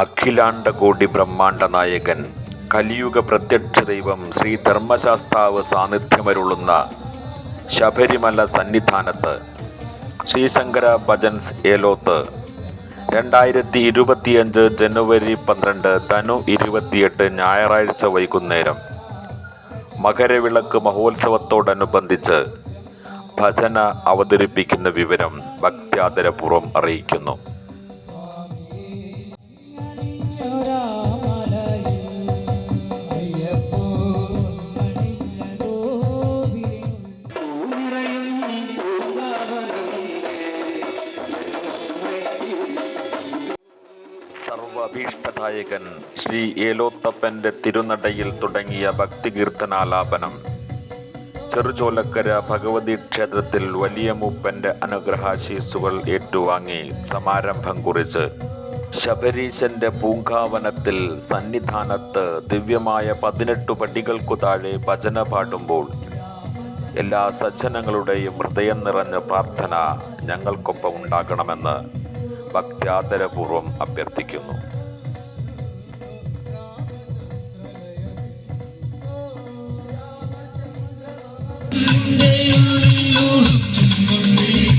അഖിലാണ്ടകോടി ബ്രഹ്മാണ്ട നായകൻ കലിയുഗ പ്രത്യക്ഷ ദൈവം ശ്രീ ധർമ്മശാസ്താവ് സാന്നിധ്യമരുളുന്ന ശബരിമല സന്നിധാനത്ത് ശ്രീശങ്കര ഭജൻസ് ഏലോത്ത് 2025 ജനുവരി 12 ധനു 28 ഞായറാഴ്ച വൈകുന്നേരം മകരവിളക്ക് മഹോത്സവത്തോടനുബന്ധിച്ച് ഭജന അവതരിപ്പിക്കുന്ന വിവരം ഭക്ത്യാദരപൂർവ്വം അറിയിക്കുന്നു. സർവഭീഷ്ടദായകൻ ശ്രീ ഏലോത്തപ്പൻ്റെ തിരുനടയിൽ തുടങ്ങിയ ഭക്തികീർത്തനാലാപനം ചെറുചോലക്കര ഭഗവതി ക്ഷേത്രത്തിൽ വലിയ മൂപ്പൻ്റെ അനുഗ്രഹാശീസ്സുകൾ ഏറ്റുവാങ്ങി സമാരംഭം കുറിച്ച് ശബരീശൻ്റെ പൂങ്കാവനത്തിൽ സന്നിധാനത്ത് ദിവ്യമായ 18 പടികൾക്കു താഴെ ഭജന പാടുമ്പോൾ എല്ലാ സജ്ജനങ്ങളുടെയും ഹൃദയം നിറഞ്ഞ പ്രാർത്ഥന ഞങ്ങൾക്കൊപ്പം ഉണ്ടാകണമെന്ന് ഭക്ത്യാദരപൂർവ്വം അഭ്യർത്ഥിക്കുന്നു. ും